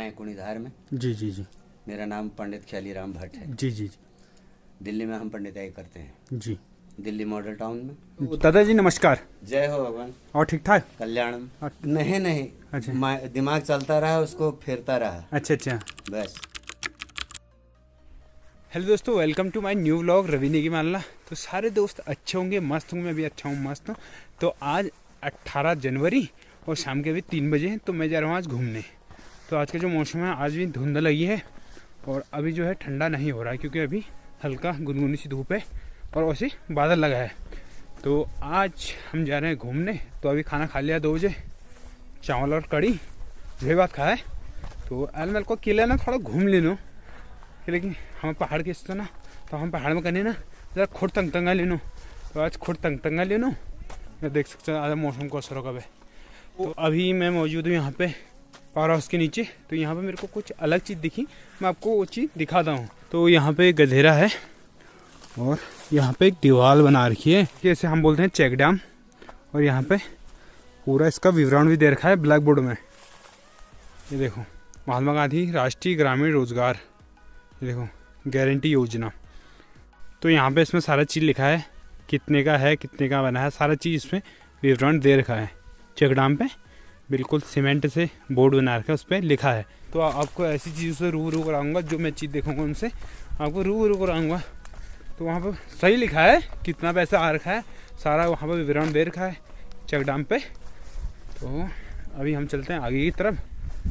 मैं कुणीधार में। जी जी जी मेरा नाम पंडित ख्यालीराम भट्ट है। जी जी दिल्ली में हम पंडिताई करते हैं, जी। दिल्ली मॉडल टाउन में। तो दादाजी नमस्कार। जय हो भगवान। और ठीक ठाक? कल्याणम। अच्छा। नहीं अच्छा दिमाग चलता रहा, उसको फेरता रहा, अच्छा अच्छा। बस। हेलो दोस्तों, welcome to my new vlog Ravi Negi मालना। तो सारे दोस्त अच्छे होंगे, मस्त होंगे। मैं भी अच्छा हूँ, मस्त हूँ। तो आज 18 जनवरी और शाम के अभी 3 बजे हैं। तो मैं जा रहा हूँ आज घूमने। तो आज का जो मौसम है, आज भी धुंध लगी है और अभी जो है ठंडा नहीं हो रहा है, क्योंकि अभी हल्का गुनगुनी सी धूप है और वैसे बादल लगा है। तो आज हम जा रहे हैं घूमने। तो अभी खाना खा लिया 2 बजे, चावल और कड़ी जो बात खाया है। तो आज मेरे को अकेला ना थोड़ा घूम लेना, लेकिन हम पहाड़ के ना, तो हम पहाड़ में करने ना ज़रा खुद तंगा लेनो। तो आज खुद तंगा लेनो। मैं देख सकते हैं आज मौसम को असर कब है। तो अभी मैं मौजूद हूँ यहाँ पे पावर हाउस के नीचे। तो यहाँ पे मेरे को कुछ अलग चीज़ दिखी, मैं आपको वो चीज़ दिखाता हूँ। तो यहाँ पे गधेरा है और यहाँ पे एक दीवार बना रखी है, जैसे हम बोलते हैं चेक डैम। और यहाँ पे पूरा इसका विवरण भी दे रखा है ब्लैक बोर्ड में। ये देखो, महात्मा गांधी राष्ट्रीय ग्रामीण रोजगार, ये देखो गारंटी योजना। तो यहाँ पे इसमें सारा चीज़ लिखा है, कितने का है, कितने का बना है, सारा चीज़ इसमें विवरण दे रखा है। चेक डैम पे बिल्कुल सीमेंट से बोर्ड बना रखा है, उस पर लिखा है। तो आपको ऐसी चीज़ों से रूबरू कराऊंगा, जो मैं चीज़ देखूंगा उनसे आपको रूबरू कराऊंगा। तो वहाँ पर सही लिखा है, कितना पैसा आ रखा है, सारा वहाँ पर विवरण दे रखा है चेक डैम पे। तो अभी हम चलते हैं आगे की तरफ।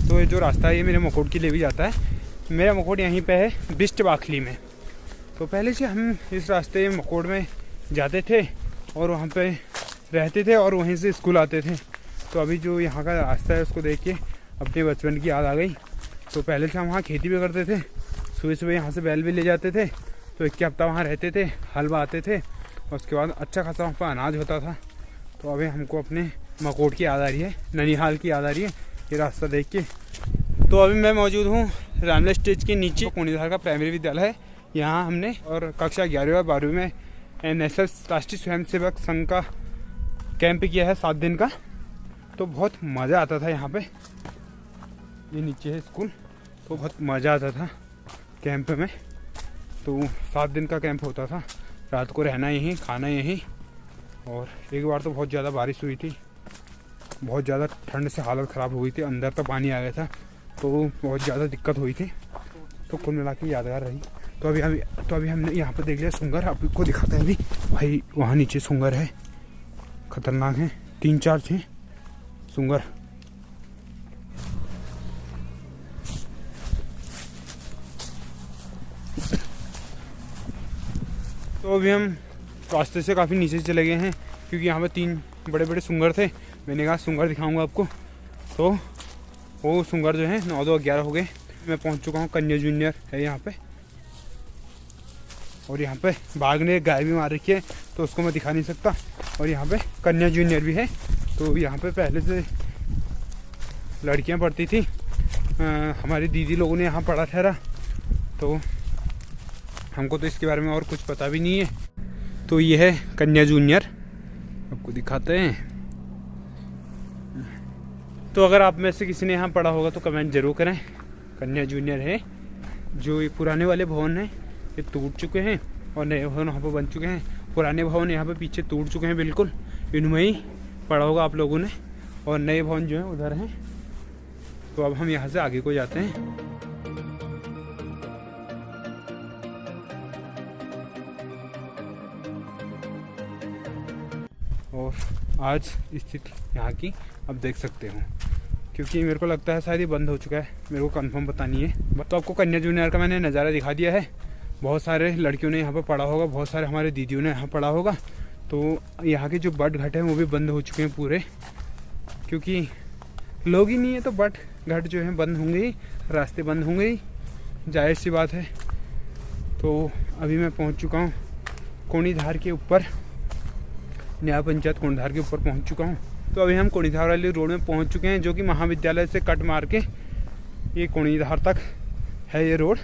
तो ये जो रास्ता है ये मेरे मकोट के लिए भी जाता है। मेरा मकोट यहीं पे है बिस्ट बाखली में। तो पहले से हम इस रास्ते मकोट में जाते थे और वहाँ पे रहते थे और वहीं से स्कूल आते थे। तो अभी जो यहाँ का रास्ता है उसको देख के अपने बचपन की याद आ गई। तो पहले से हम वहाँ खेती भी करते थे, सुबह सुबह यहाँ से बैल भी ले जाते थे। तो 1 हफ्ता वहाँ रहते थे, हल बहाते थे और उसके बाद अच्छा खासा वहाँ पर अनाज होता था। तो अभी हमको अपने मकोट की याद आ रही है, ननिहाल की याद आ रही है ये रास्ता देख के। तो अभी मैं मौजूद हूँ रामले स्टेज के नीचे, कुणीधार का प्राइमरी विद्यालय है। यहाँ हमने और कक्षा 11वीं और 12वीं में NSS राष्ट्रीय स्वयंसेवक संघ का कैंप किया है 7 दिन का। तो बहुत मज़ा आता था यहाँ पे। ये नीचे है स्कूल। तो बहुत मज़ा आता था कैंप में। तो 7 दिन का कैंप होता था, रात को रहना यहीं, खाना यहीं। और एक बार तो बहुत ज़्यादा बारिश हुई थी, बहुत ज़्यादा ठंड से हालत ख़राब हो गई थी, अंदर तक पानी आ गया था। तो बहुत ज़्यादा दिक्कत हुई थी। तो कुल मिला के यादगार रही। तो अभी हमने यहाँ पर देख लिया सुंगर। आपको दिखाते हैं अभी भाई, वहाँ नीचे सुंगर है, खतरनाक है, 3-4 थे सुंगर। तो अभी हम रास्ते से काफ़ी नीचे चले गए हैं, क्योंकि यहाँ पे 3 बड़े बड़े सुंगर थे। मैंने कहा सुंगर दिखाऊंगा आपको। तो वो सुंगर जो है 9, 2, 11 हो गए। मैं पहुँच चुका हूँ, कन्या जूनियर है यहाँ पे। और यहाँ पे बाघ ने गाय भी मार रखी है, तो उसको मैं दिखा नहीं सकता। और यहाँ पे कन्या जूनियर भी है। तो यहाँ पे पहले से लड़कियाँ पढ़ती थी, हमारी दीदी लोगों ने यहाँ पढ़ा ठहरा। तो हमको तो इसके बारे में और कुछ पता भी नहीं है। तो ये है कन्या जूनियर, आपको दिखाते हैं। तो अगर आप में से किसी ने यहाँ पढ़ा होगा तो कमेंट जरूर करें। कन्या जूनियर है। जो ये पुराने वाले भवन हैं ये टूट चुके हैं और नए भवन वहाँ पर बन चुके हैं। पुराने भवन यहाँ पे पीछे टूट चुके हैं बिल्कुल, इनमें ही पढ़ा होगा आप लोगों ने। और नए भवन जो हैं उधर हैं। तो अब हम यहाँ से आगे को जाते हैं। और आज स्थिति यहाँ की अब देख सकते हो, क्योंकि मेरे को लगता है शायद ये बंद हो चुका है, मेरे को कंफर्म पता नहीं है। तो आपको कन्या जूनियर का मैंने नज़ारा दिखा दिया है। बहुत सारे लड़कियों ने यहाँ पर पढ़ा होगा, बहुत सारे हमारे दीदियों ने यहाँ पढ़ा होगा। तो यहाँ के जो बट घाट हैं वो भी बंद हो चुके हैं पूरे, क्योंकि लोग ही नहीं है। तो बट घाट जो है बंद होंगे ही, रास्ते बंद होंगे ही, जाहिर सी बात है। तो अभी मैं पहुँच चुका हूँ कुणीधार के ऊपर, न्याय पंचायत कुणीधार के ऊपर पहुँच चुका हूँ। तो अभी हम कुणीधार वाली रोड में पहुँच चुके हैं, जो कि महाविद्यालय से कट मार के ये कुणीधार तक है ये रोड।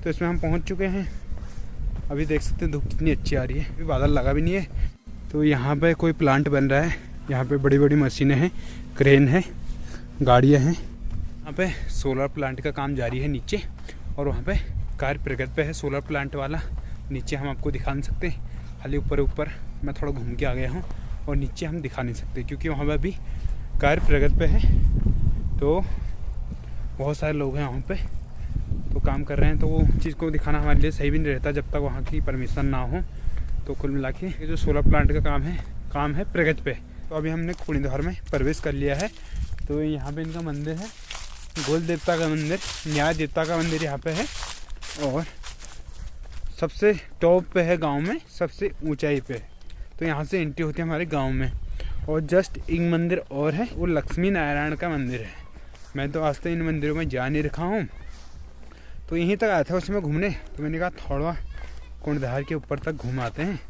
तो इसमें हम पहुँच चुके हैं। अभी देख सकते हैं धूप कितनी अच्छी आ रही है, अभी बादल लगा भी नहीं है। तो यहाँ पे कोई प्लांट बन रहा है, यहाँ पे बड़ी बड़ी मशीनें हैं, क्रेन है, गाड़ियाँ हैं। यहाँ पे सोलर प्लांट का काम जारी है नीचे, और वहाँ पे कार्य प्रगति पे है सोलर प्लांट वाला। नीचे हम आपको दिखा नहीं सकते, खाली ऊपर मैं थोड़ा घूम के आ गया हूँ, और नीचे हम दिखा नहीं सकते क्योंकि वहाँ पे अभी कार्य प्रगति पे है। तो बहुत सारे लोग हैं वहाँ पे, तो काम कर रहे हैं, तो वो चीज़ को दिखाना हमारे लिए सही भी नहीं रहता जब तक वहाँ की परमिशन ना हो। तो कुल मिला के ये जो सोलर प्लांट का काम है प्रगति पे। तो अभी हमने कुणीधार में प्रवेश कर लिया है। तो यहाँ पे इनका मंदिर है, गोल देवता का मंदिर, न्याय देवता का मंदिर यहाँ पे है, और सबसे टॉप पे है गांव में, सबसे ऊंचाई पे है। तो यहाँ से एंट्री होती है हमारे गांव में। और जस्ट एक मंदिर और है, वो लक्ष्मी नारायण का मंदिर है। मैं तो आज तक इन मंदिरों में जा नहीं रखा हूँ, तो यहीं तक आया था उसमें घूमने। तो मैंने कहा थोड़ा कुणधार के ऊपर तक घूम आते हैं।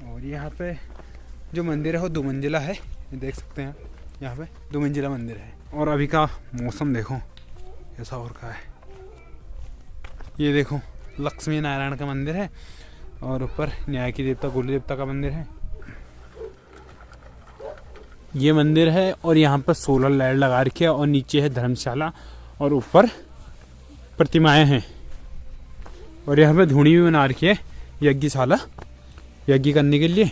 और यहाँ पे जो मंदिर है वो 2 मंजिला है, ये देख सकते हैं यहाँ पे 2 मंजिला मंदिर है। और अभी का मौसम देखो ऐसा हो रखा है। ये देखो लक्ष्मी नारायण का मंदिर है, और ऊपर न्याय की देवता गुरु देवता का मंदिर है। ये मंदिर है, और यहाँ पर सोलर लाइट लगा रखी है, और नीचे है धर्मशाला, और ऊपर प्रतिमाएं हैं। और यहाँ पे धूनी भी बना रखी है, यज्ञशाला, यज्ञ करने के लिए।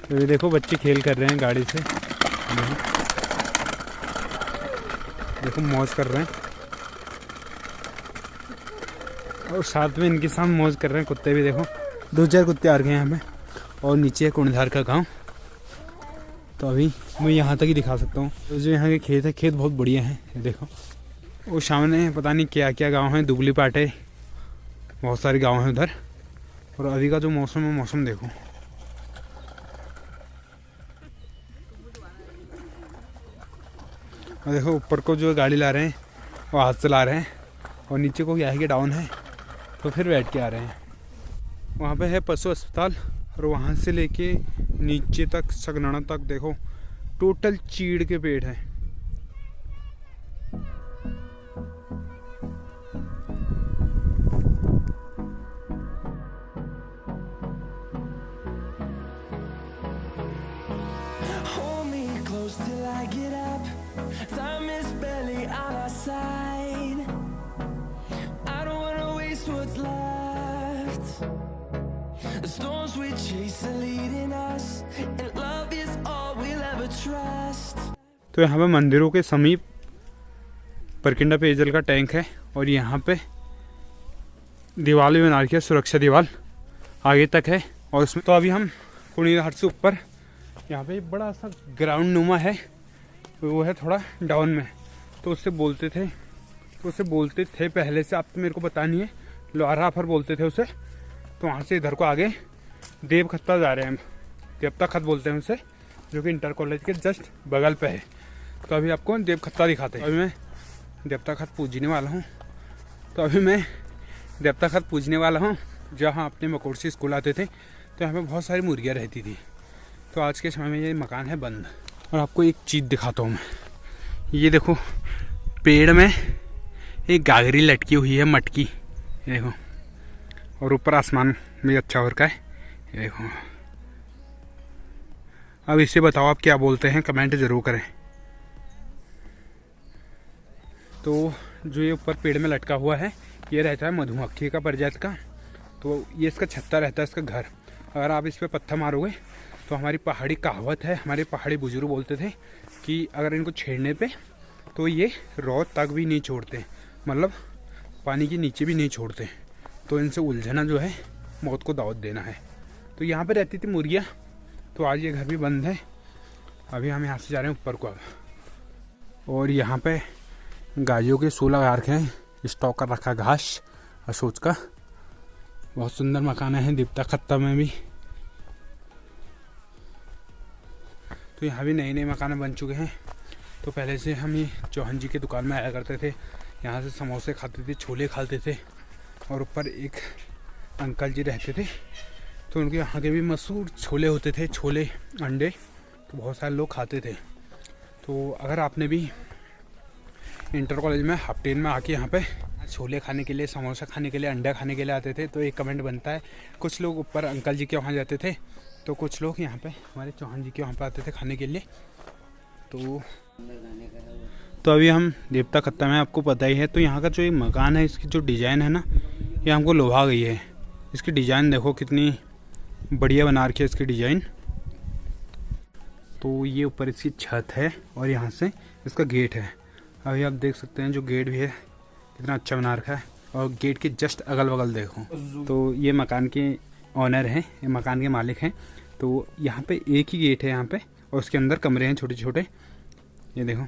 तो ये देखो बच्चे खेल कर रहे हैं गाड़ी से, देखो मौज कर रहे हैं, और साथ में इनके साथ मौज कर रहे हैं कुत्ते भी। देखो 2-4 कुत्ते आ गए हैं यहाँ पे। और नीचे है कुणधार का गांव। तो अभी मैं यहाँ तक ही दिखा सकता हूँ। तो जो यहाँ के खेत है, खेत बहुत बढ़िया हैं। ये देखो वो सामने पता नहीं क्या क्या गांव है, दुबली पाटे, बहुत सारे गांव हैं उधर। और अभी का जो मौसम है, मौसम देखो, और देखो ऊपर को जो गाड़ी ला रहे हैं वो हाथ से ला रहे हैं, और नीचे को क्या है कि डाउन है, तो फिर बैठ के आ रहे हैं। वहाँ पे है पशु अस्पताल, और वहाँ से लेके नीचे तक सगनाना तक देखो टोटल चीड़ के पेड़ हैं। Till I get up, time is barely on our side. I don't wanna waste what's left. The storms we chase are leading us, and love is all we'll ever trust. तो यहाँ पे मंदिरों के समीप परकिंडा पेयजल का टैंक है, और यहाँ पे दीवार भी बना रखी है, सुरक्षा दीवार आगे तक है। और उसमें तो अभी हम कुणीधार से ऊपर, यहाँ पे बड़ा सा ग्राउंड नुमा है, वो है थोड़ा डाउन में। तो उससे बोलते थे पहले से, अब तो मेरे को पता नहीं है, लोहारा फर बोलते थे उसे। तो वहाँ से इधर को आगे देवखत्ता जा रहे हैं हम, देवता खत बोलते हैं उसे, जो कि इंटर कॉलेज के जस्ट बगल पे है। तो अभी आपको देवखत्ता दिखाते हैं। अभी मैं देवता खत पूजने वाला हूँ। जहाँ अपने मकोड़सी स्कूल आते थे, तो यहाँ पे बहुत सारी मुर्गियाँ रहती थी। तो आज के समय में ये मकान है बंद। और आपको एक चीज़ दिखाता हूँ मैं, ये देखो पेड़ में एक गागरी लटकी हुई है, मटकी, ये देखो। और ऊपर आसमान भी अच्छा हो रखा है, ये देखो। अब इसे बताओ आप क्या बोलते हैं, कमेंट ज़रूर करें। तो जो ये ऊपर पेड़ में लटका हुआ है, ये रहता है मधुमक्खी का प्रजाति का। तो ये इसका छत्ता रहता है, इसका घर। अगर आप इस पर पत्थर मारोगे, तो हमारी पहाड़ी कहावत है, हमारे पहाड़ी बुजुर्ग बोलते थे कि अगर इनको छेड़ने पे तो ये रौद तक भी नहीं छोड़ते, मतलब पानी के नीचे भी नहीं छोड़ते। तो इनसे उलझना जो है, मौत को दावत देना है। तो यहाँ पे रहती थी मुर्गियाँ। तो आज ये घर भी बंद है। अभी हम यहाँ से जा रहे हैं ऊपर को अब। और यहाँ पे गायों के सू लगा रखे हैं, स्टॉक कर रखा घास अशोच का। बहुत सुंदर मकान है देवता खत्ता में भी। तो यहाँ भी नए नए मकान बन चुके हैं। तो पहले से हम ये चौहान जी की दुकान में आया करते थे, यहाँ से समोसे खाते थे, छोले खाते थे। और ऊपर एक अंकल जी रहते थे, तो उनके यहाँ के भी मशहूर छोले होते थे, छोले अंडे। तो बहुत सारे लोग खाते थे। तो अगर आपने भी इंटर कॉलेज में हाफ टेन में आके यहाँ पे छोले खाने के लिए, समोसा खाने के लिए, अंडा खाने के लिए आते थे। तो एक कमेंट बनता है, कुछ लोग ऊपर अंकल जी के वहाँ जाते थे, तो कुछ लोग यहाँ पे हमारे चौहान जी के वहाँ पे आते थे खाने के लिए। तो अभी हम देवता खत्ता में, आपको पता ही है। तो यहाँ का जो ये मकान है, इसकी जो डिज़ाइन है ना, ये हमको लोभा गई है। इसकी डिज़ाइन देखो कितनी बढ़िया बना रखी है इसकी डिज़ाइन। तो ये ऊपर इसकी छत है और यहाँ से इसका गेट है। अभी आप देख सकते हैं जो गेट भी है कितना अच्छा बना रखा है। और गेट के जस्ट अगल बगल देखो, तो ये मकान के ऑनर हैं, ये मकान के मालिक हैं। तो यहाँ पे एक ही गेट है यहाँ पे, और उसके अंदर कमरे हैं छोटे छोटे, ये देखो।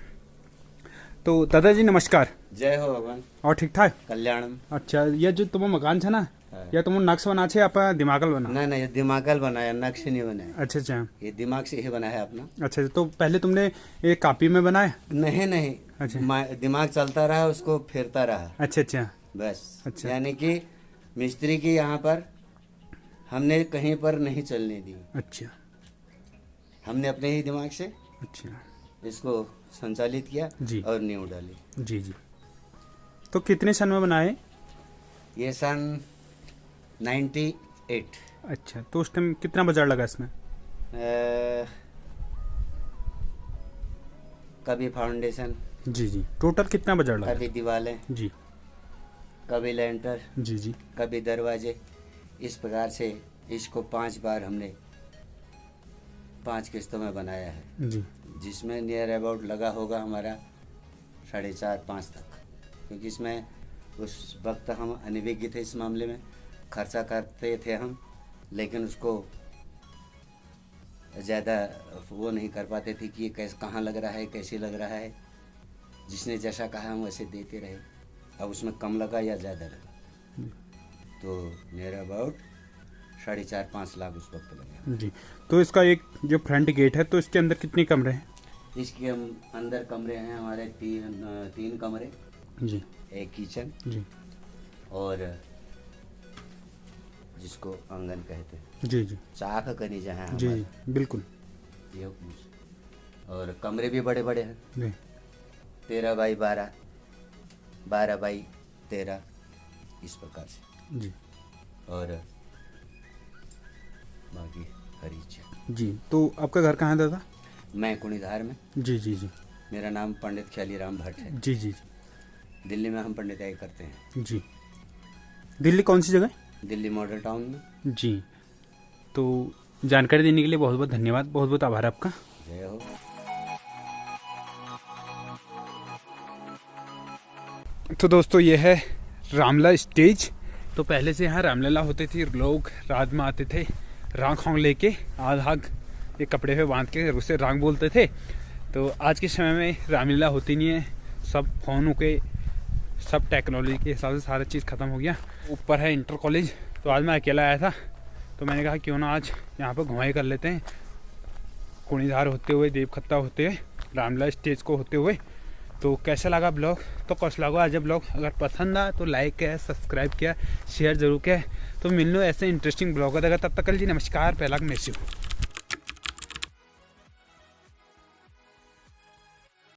तो दादाजी नमस्कार। जय हो भगवान। और ठीक ठाक कल्याणम। अच्छा, ये जो तुम्हारा मकान है ना, या तुम नक्श बना छे आप दिमागल बना? ना ये दिमागल बनाया, नक्श नहीं बनाया। अच्छा, ये दिमाग से ही बना है अपना। अच्छा, तो पहले तुमने ये कॉपी में बनाया? नहीं। अच्छा, दिमाग चलता रहा, उसको फेरता रहा। अच्छा बस। अच्छा। यानी कि मिस्त्री की यहाँ पर हमने कहीं पर नहीं चलने दी। अच्छा, हमने अपने ही दिमाग से अच्छा इसको संचालित किया जी। और नींव डाली। जी। तो कितने सन में बनाए? ये सन 98। अच्छा, तो उस टाइम कितना बाजार लगा इसमें? कभी फाउंडेशन, जी। टोटल कितना बाजार लगा? कभी दीवारें, जी कभी लेंटर, जी। कभी दरवाजे। इस प्रकार से इसको 5 बार हमने 5 किस्तों में बनाया है जी। जिसमें नियर अबाउट लगा होगा हमारा 4.5-5 तक, क्योंकि इसमें उस वक्त हम अनभिज्ञ थे इस मामले में। खर्चा करते थे हम, लेकिन उसको ज़्यादा वो नहीं कर पाते थे कि ये कैसे, कहाँ लग रहा है, कैसे लग रहा है। जिसने जैसा कहा हम वैसे देते रहे। अब उसमें कम लगा या ज़्यादा लगा, तो नियर अबाउट 4.5-5 लाख उस वक्त लगे जी। तो इसका एक जो फ्रंट गेट है, तो इसके अंदर कितने कमरे हैं? इसके अंदर कमरे हैं हमारे 3 कमरे जी। एक किचन जी और जिसको आंगन कहते हैं, जी। चाक कनी जहाँ है जी हमारा, बिल्कुल। ये कुछ। और कमरे भी बड़े बड़े हैं, जी 13 बाई 12, 12 बाई 13, इस प्रकार से। जी। और बाकी हरीच। जी। तो आपका घर कहाँ है दादा? मैं कुणीधार में। जी। मेरा नाम पंडित ख्यालीराम भट्ट है। जी। दिल्ली में हम पंडिताई करते हैं। जी। दिल्ली कौन सी जगह? दिल्ली मॉडल टाउन में। जी। तो जानकारी देने के लिए बहुत बहुत धन्यवाद, बहुत बहुत आभार आपका। जय हो। तो दोस्तों, ये है रामला स्टेज। तो पहले से यहाँ रामलीला होती थी, लोग रात में आते थे राग खोंग लेके, आग ये कपड़े पे बांध के उसे राग बोलते थे। तो आज के समय में रामलीला होती नहीं है, सब फ़ोनों के, सब टेक्नोलॉजी के हिसाब से सारा चीज़ ख़त्म हो गया। ऊपर है इंटर कॉलेज। तो आज मैं अकेला आया था, तो मैंने कहा क्यों ना आज यहाँ पर घुमाई कर लेते हैं, कुणीधार होते हुए, देवखत्ता होते हुए, रामलीला स्टेज को होते हुए। तो कैसा लगा ब्लॉग? तो कैसा लगा आज ब्लॉग? अगर पसंद आया तो लाइक किया, सब्सक्राइब किया, शेयर जरूर किया। तो मिलने ऐसे इंटरेस्टिंग ब्लॉग है। तब तक के लिए नमस्कार, पहला मिस यू।